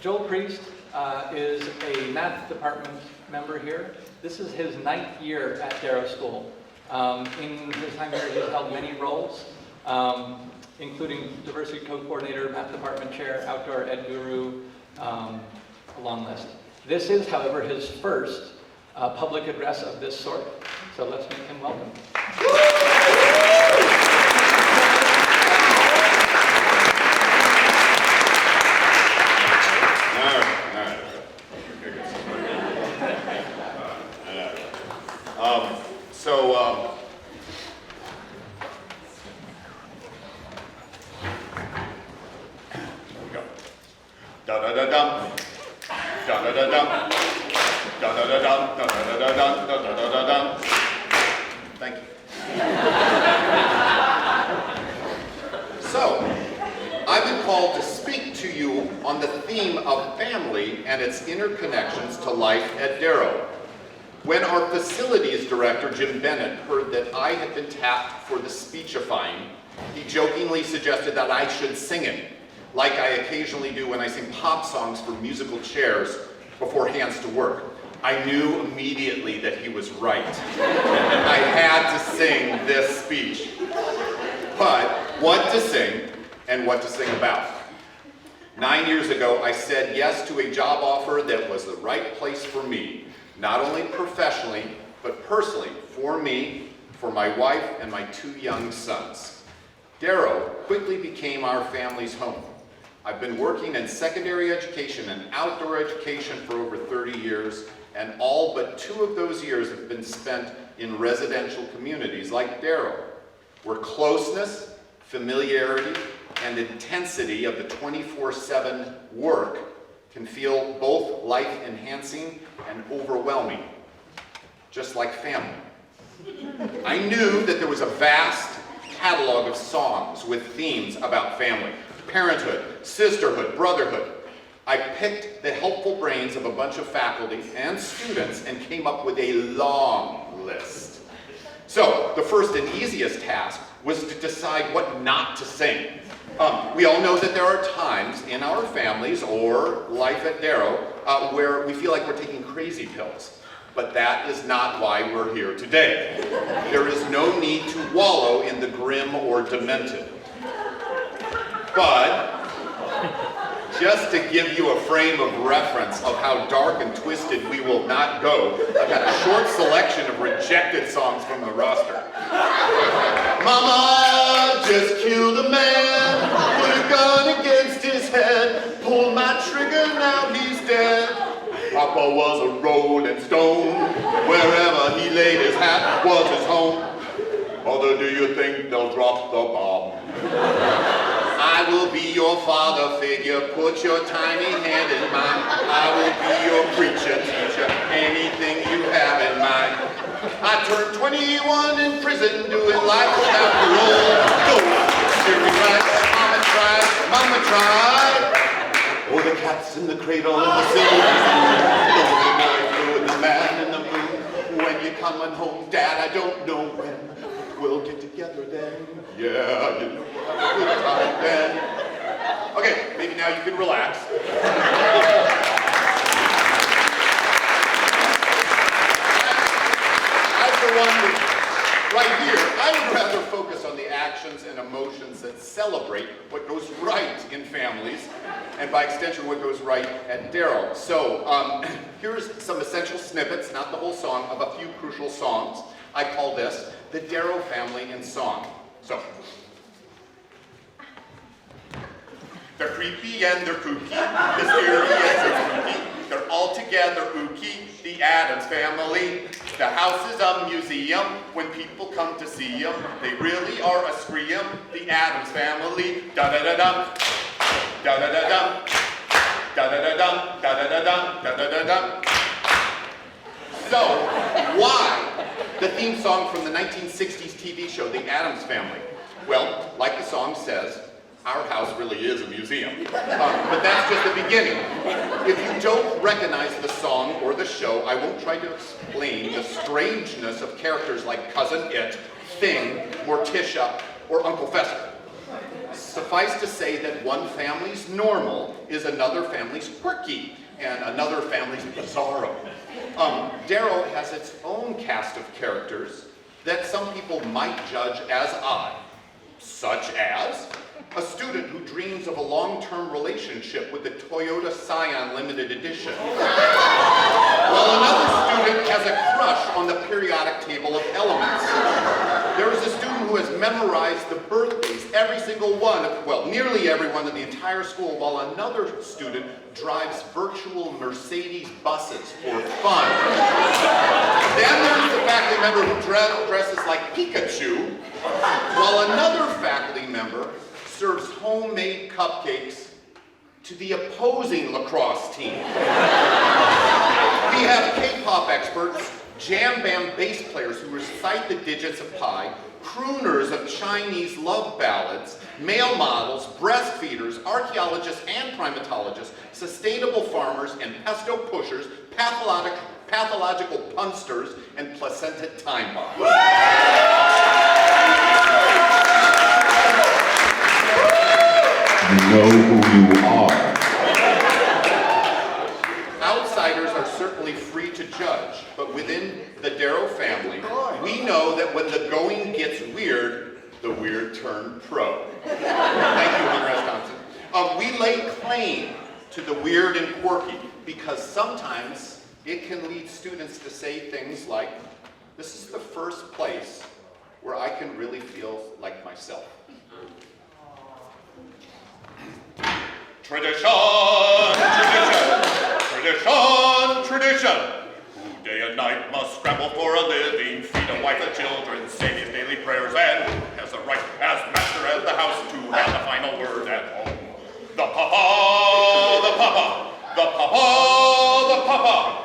Joel Priest is a math department member here. This is his 9th year at Darrow School. In his time here, he's held many roles, including diversity co-coordinator, math department chair, outdoor ed guru, a long list. This is, however, his first public address of this sort. So let's make him welcome. Thank you. So, I've been called to speak to you on the theme of family and its interconnections to life at Darrow. When our facilities director, Jim Bennett, heard that I had been tapped for the speechifying, he jokingly suggested that I should sing it, like I occasionally do when I sing pop songs for musical chairs before hands to work. I knew immediately that he was right. I had to sing this speech. But what to sing and what to sing about? 9 years ago, I said yes to a job offer that was the right place for me, not only professionally, but personally, for me, for my wife, and my 2 young sons. Darrow quickly became our family's home. I've been working in secondary education and outdoor education for over 30 years, and all but 2 of those years have been spent in residential communities like Darrow, where closeness, familiarity, and intensity of the 24/7 work can feel both life-enhancing and overwhelming, just like family. I knew that there was a vast catalog of songs with themes about family, parenthood, sisterhood, brotherhood. I picked the helpful brains of a bunch of faculty and students and came up with a long list. So, the first and easiest task was to decide what not to sing. We all know that there are times in our families or life at Darrow where we feel like we're taking crazy pills. But that is not why we're here today. There is no need to wallow in the grim or demented. But just to give you a frame of reference of how dark and twisted we will not go, I've got a short selection of rejected songs from the roster. Mama just killed a man, put a gun against his head, pulled my trigger, now he's dead. Papa was a rolling stone, wherever he laid his hat was his home. Mother, do you think they'll drop the bomb? I will be your father figure, put your tiny hand in mine. I will be your preacher, teacher, anything you have in mind. I turned 21 in prison, doing life without parole. Go on, Siri, right? Mama tried. Oh, the cat's in the cradle and the silver the man in the moon. When you're coming home, Dad, I don't know when. We'll get together then. Yeah, you know we'll have a good time then. Okay, maybe now you can relax. I, for one, right here, I would rather focus on the actions and emotions that celebrate what goes right in families, and by extension, what goes right at Darrow. So, here's some essential snippets, not the whole song, of a few crucial songs. I call this the Darrow family in song. So, they're creepy and they're kooky, mysterious and spooky. They're all together ooky, the Addams family. The house is a museum. When people come to see them, they really are a scream. The Addams family. Da da da dum, da da da dum, da da da dum, da da da dum, da da da dum. So, why the theme song from the 1960s TV show, The Addams Family? Well, like the song says, our house really is a museum. But that's just the beginning. If you don't recognize the song or the show, I won't try to explain the strangeness of characters like Cousin It, Thing, Morticia, or Uncle Fester. Suffice to say that one family's normal is another family's quirky, and another family's bizarro. Darrow has its own cast of characters that some people might judge as odd, such as a student who dreams of a long-term relationship with the Toyota Scion limited edition, while another student has a crush on the periodic table of elements. There is a student who has memorized the birthdays, every single one, well, nearly everyone in the entire school, while another student drives virtual Mercedes buses for fun. Then there's the faculty member who dresses like Pikachu, while another faculty member serves homemade cupcakes to the opposing lacrosse team. We have K-pop experts, jam band bass players who recite the digits of pi, crooners of Chinese love ballads, male models, breastfeeders, archaeologists and primatologists, sustainable farmers and pesto pushers, pathological punsters, and placented time bombs. You know who you are. Outsiders are certainly free to judge, but within the Darrow family, we know that when the going gets weird, the weird turn pro. Thank you, Hunter S. Thompson. We lay claim to the weird and quirky because sometimes it can lead students to say things like, this is the first place where I can really feel like myself. Tradition, tradition, tradition, tradition. Who day and night must scramble for a living, feed a wife and children, say his daily prayers, and has the right as master of the house to have the final word at home. The papa, the papa, the papa, the papa.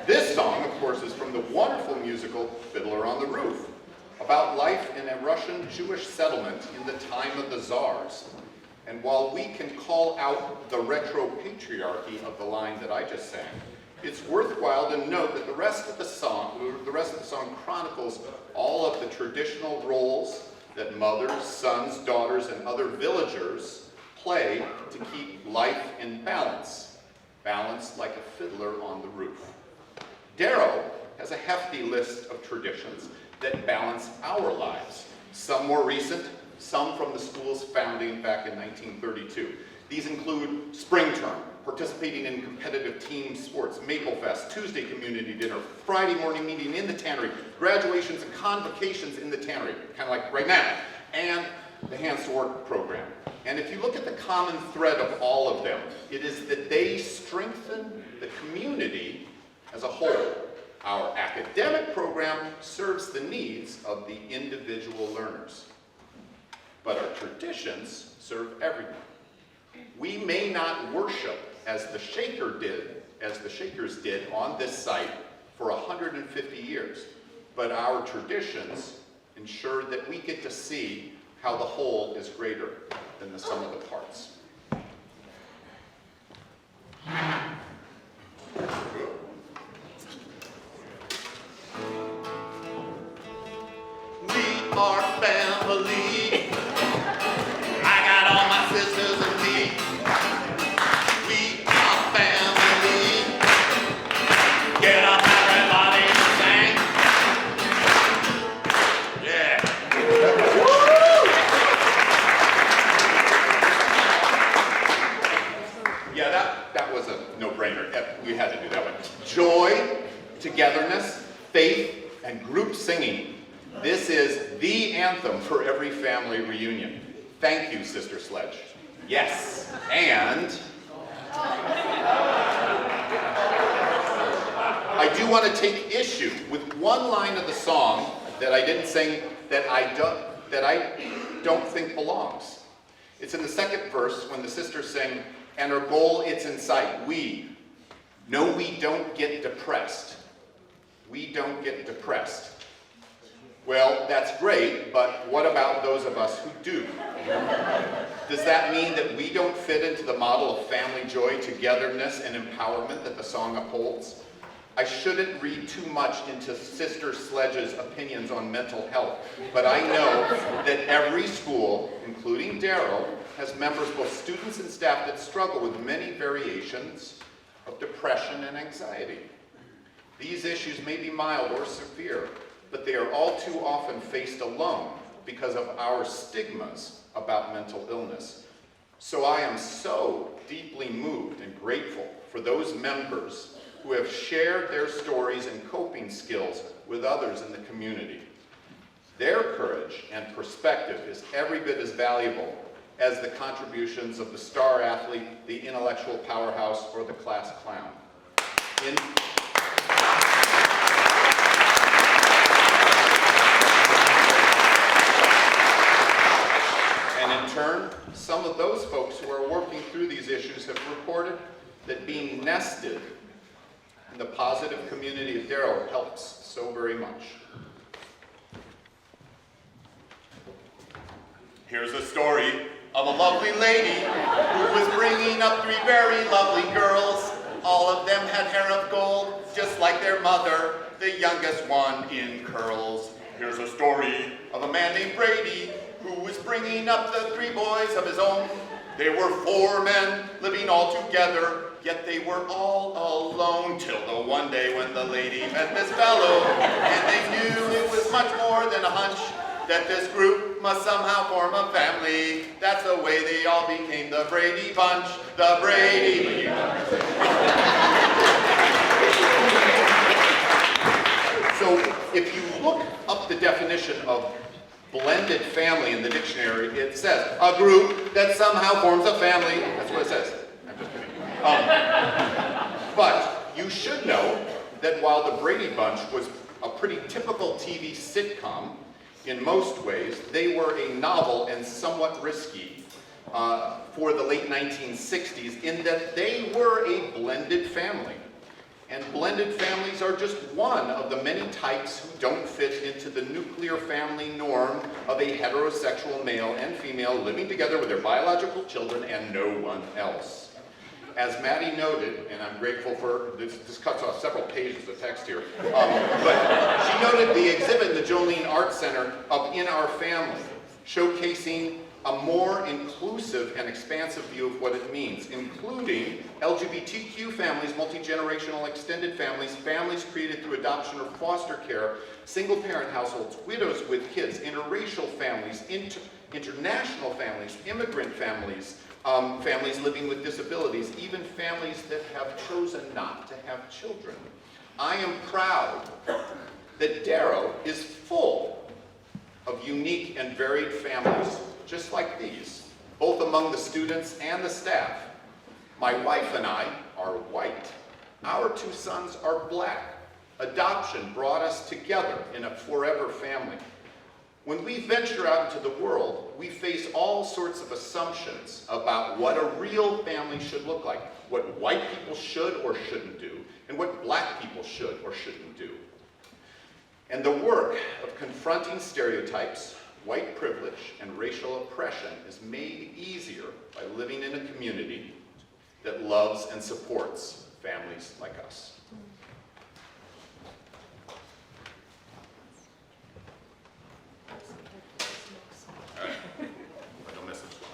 This song, of course, is from the wonderful musical Fiddler on the Roof, about life in a Russian Jewish settlement in the time of the Tsars. And while we can call out the retro-patriarchy of the line that I just sang, it's worthwhile to note that the rest of the song chronicles all of the traditional roles that mothers, sons, daughters, and other villagers play to keep life in balance. Balance like a fiddler on the roof. Darrow has a hefty list of traditions that balance our lives. Some more recent, some from the school's founding back in 1932. These include spring term, participating in competitive team sports, Maple Fest, Tuesday community dinner, Friday morning meeting in the tannery, graduations and convocations in the tannery, kind of like right now, and the Hands to Work program. And if you look at the common thread of all of them, it is that they strengthen the community as a whole. Our academic program serves the needs of the individual learners. But our traditions serve everyone. We may not worship as the Shakers did on this site for 150 years, but our traditions ensure that we get to see how the whole is greater than the sum of the parts. We are family. I got all my sisters and me. We are family. Get up, everybody, and sing. Yeah. Yeah, that was a no-brainer. We had to do that one. Joy, togetherness, faith, and group singing. This is the anthem for every family reunion. Thank you, Sister Sledge. Yes, and I do want to take issue with one line of the song that I didn't sing that I don't think belongs. It's in the second verse when the sisters sing, and our goal it's in sight. We don't get depressed. We don't get depressed. Well, that's great, but what about those of us who do? Does that mean that we don't fit into the model of family joy, togetherness, and empowerment that the song upholds? I shouldn't read too much into Sister Sledge's opinions on mental health, but I know that every school, including Darrow, has members, both students and staff, that struggle with many variations of depression and anxiety. These issues may be mild or severe, but they are all too often faced alone because of our stigmas about mental illness. So I am so deeply moved and grateful for those members who have shared their stories and coping skills with others in the community. Their courage and perspective is every bit as valuable as the contributions of the star athlete, the intellectual powerhouse, or the class clown. And in turn, some of those folks who are working through these issues have reported that being nested in the positive community of Darrow helps so very much. Here's a story of a lovely lady who was bringing up 3 very lovely girls. All of them had hair of gold, just like their mother, the youngest one in curls. Here's a story of a man named Brady who was bringing up the 3 boys of his own. They were 4 men living all together, yet they were all alone till the one day when the lady met this fellow, and they knew it was much more than a hunch, that this group must somehow form a family. That's the way they all became the Brady Bunch, the Brady Bunch. So if you look up the definition of blended family in the dictionary, it says a group that somehow forms a family. That's what it says. I'm just kidding. But you should know that while the Brady Bunch was a pretty typical TV sitcom, in most ways, they were a novel and somewhat risky for the late 1960s in that they were a blended family. And blended families are just one of the many types who don't fit into the nuclear family norm of a heterosexual male and female living together with their biological children and no one else. As Maddie noted, and I'm grateful for, this cuts off several pages of text here, but she noted the exhibit in the Jolene Art Center of In Our Family, showcasing a more inclusive and expansive view of what it means, including LGBTQ families, multi-generational extended families, families created through adoption or foster care, single-parent households, widows with kids, interracial families, international families, immigrant families, families living with disabilities, even families that have chosen not to have children. I am proud that Darrow is full of unique and varied families just like these, both among the students and the staff. My wife and I are white. Our 2 sons are black. Adoption brought us together in a forever family. When we venture out into the world, we face all sorts of assumptions about what a real family should look like, what white people should or shouldn't do, and what black people should or shouldn't do. And the work of confronting stereotypes, white privilege, and racial oppression is made easier by living in a community that loves and supports families like us. All right, don't miss this one.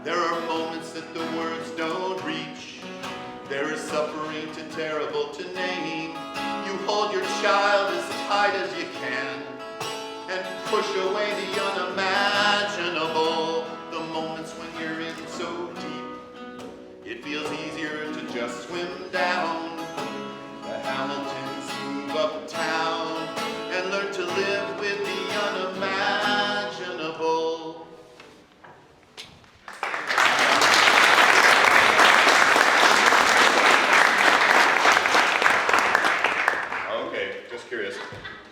There are moments that the words don't reach. There is suffering too terrible to name. You hold your child as tight as you can and push away the unimaginable. The moments when you're in so deep, it feels easier to just swim down. The Hamiltons move uptown and learn to live with the unimaginable. Okay, just curious.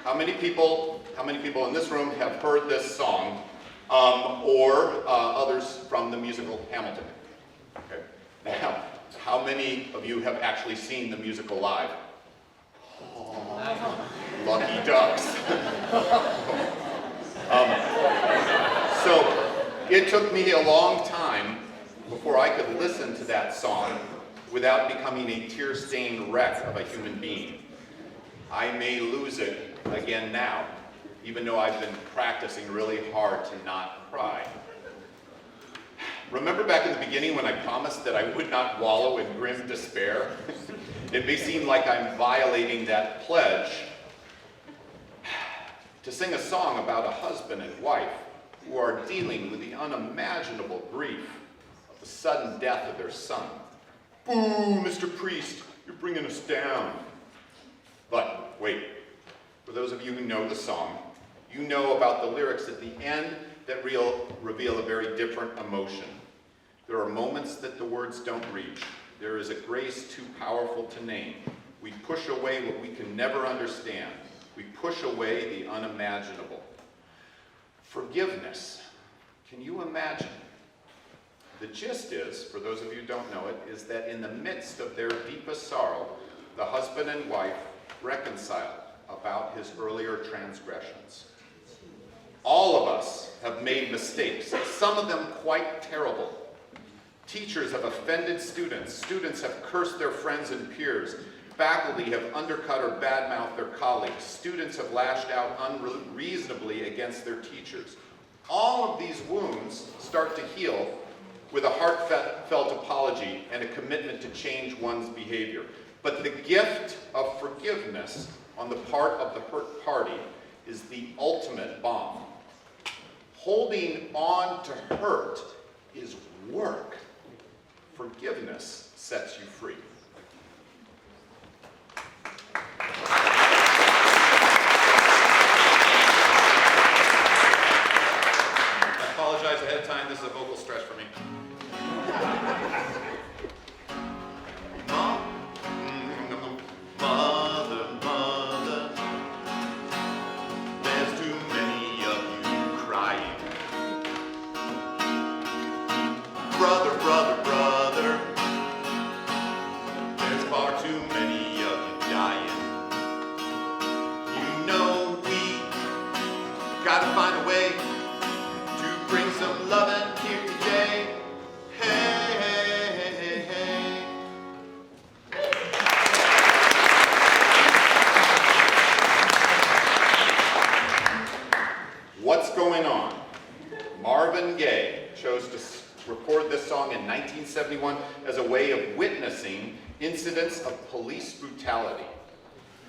How many people in this room have heard this song, or others from the musical Hamilton? Okay. Now, how many of you have actually seen the musical live? Oh, lucky ducks. So it took me a long time before I could listen to that song without becoming a tear-stained wreck of a human being. I may lose it again now, even though I've been practicing really hard to not cry. Remember back in the beginning when I promised that I would not wallow in grim despair? It may seem like I'm violating that pledge to sing a song about a husband and wife who are dealing with the unimaginable grief of the sudden death of their son. Boo, Mr. Priest, you're bringing us down. But wait, for those of you who know the song, you know about the lyrics at the end that reveal a very different emotion. There are moments that the words don't reach. There is a grace too powerful to name. We push away what we can never understand. We push away the unimaginable. Forgiveness. Can you imagine? The gist is, for those of you who don't know it, is that in the midst of their deepest sorrow, the husband and wife reconcile about his earlier transgressions. All of us have made mistakes, some of them quite terrible. Teachers have offended students. Students have cursed their friends and peers. Faculty have undercut or badmouthed their colleagues. Students have lashed out unreasonably against their teachers. All of these wounds start to heal with a heartfelt apology and a commitment to change one's behavior. But the gift of forgiveness on the part of the hurt party is the ultimate balm. Holding on to hurt is work. Forgiveness sets you free. I apologize ahead of time. This is a vocal stretch for me. Mother, there's too many of you crying. Brother, there's far too many of you dying. You know we gotta find a way to bring some loving here today. Hey. What's going on? Marvin Gaye chose to record this song in 1971 as a way of witnessing incidents of police brutality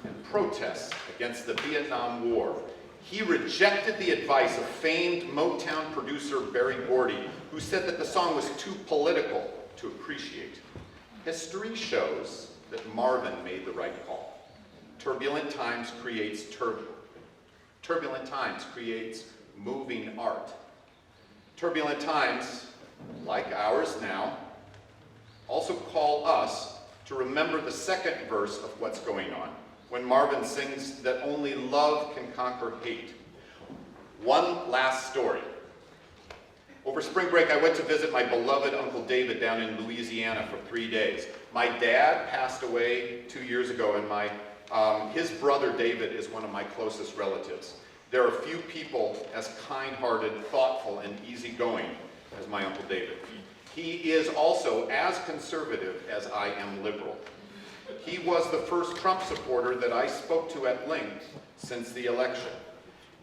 and protests against the Vietnam War. He rejected the advice of famed Motown producer Berry Gordy, who said that the song was too political to appreciate. History shows that Marvin made the right call. Turbulent times creates moving art. Turbulent times, like ours now, also call us to remember the second verse of What's Going On, when Marvin sings that only love can conquer hate. One last story. Over spring break, I went to visit my beloved Uncle David down in Louisiana for 3 days. My dad passed away 2 years ago, and his brother David is one of my closest relatives. There are few people as kind-hearted, thoughtful, and easygoing as my Uncle David. He is also as conservative as I am liberal. He was the first Trump supporter that I spoke to at length since the election.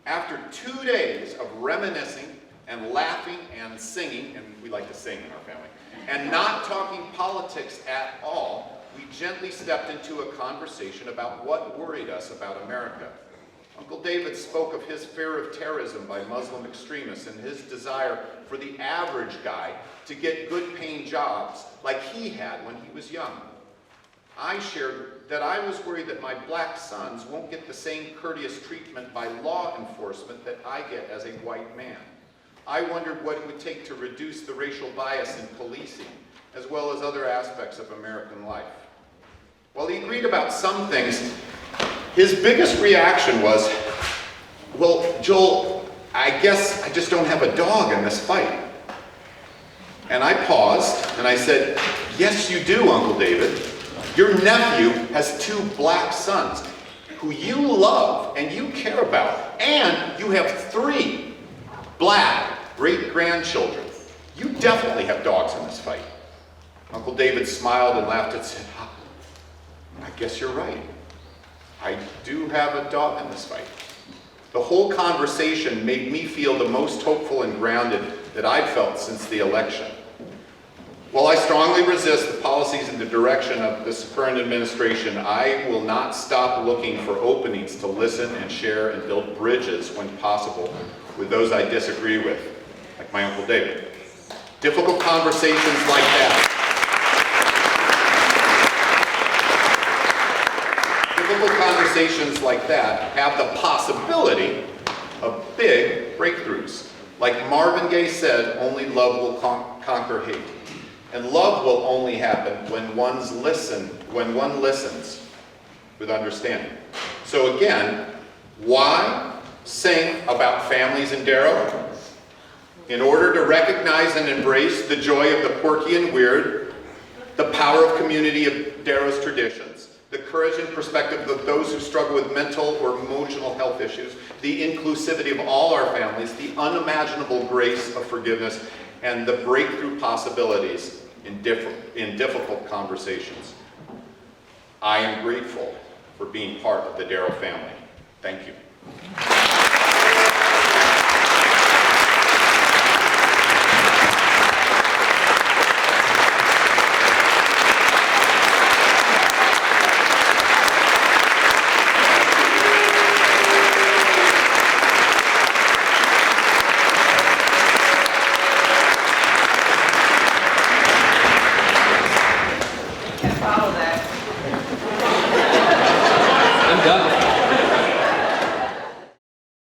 After 2 days of reminiscing and laughing and singing, and we like to sing in our family, and not talking politics at all, we gently stepped into a conversation about what worried us about America. Uncle David spoke of his fear of terrorism by Muslim extremists and his desire for the average guy to get good-paying jobs like he had when he was young. I shared that I was worried that my black sons won't get the same courteous treatment by law enforcement that I get as a white man. I wondered what it would take to reduce the racial bias in policing, as well as other aspects of American life. While he agreed about some things, his biggest reaction was, well, Joel, I guess I just don't have a dog in this fight. And I paused and I said, yes, you do, Uncle David. Your nephew has 2 black sons who you love and you care about. And you have 3 black great-grandchildren. You definitely have dogs in this fight. Uncle David smiled and laughed and said, I guess you're right. I do have a dog in this fight. The whole conversation made me feel the most hopeful and grounded that I'd felt since the election. While I strongly resist the policies and the direction of this current administration, I will not stop looking for openings to listen and share and build bridges when possible with those I disagree with, like my Uncle David. Difficult conversations like that. Difficult conversations like that have the possibility of big breakthroughs. Like Marvin Gaye said, only love will conquer hate. And love will only happen when one listens with understanding. So again, why sing about families in Darrow? In order to recognize and embrace the joy of the quirky and weird, the power of community of Darrow's traditions, the courage and perspective of those who struggle with mental or emotional health issues, the inclusivity of all our families, the unimaginable grace of forgiveness, and the breakthrough possibilities in difficult conversations. I am grateful for being part of the Darrow family. Thank you.